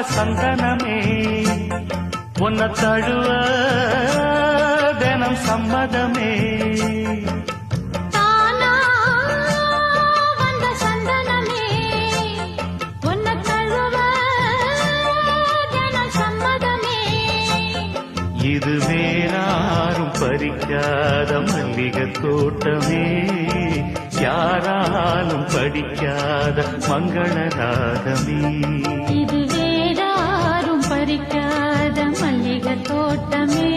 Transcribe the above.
சந்தனமே உன்னை தழுவ தினம் சம்மதமே. தானா வந்த சந்தனமே உன்னை தழுவ தினம் சம்மதமே. இது வேறாரும் பறிக்காத மல்லிகை தோட்டமே, யாராலும் படிக்காத மங்கள ராகமே. இது வேறாரும் பறிக்காத மல்லிகை தோட்டமே.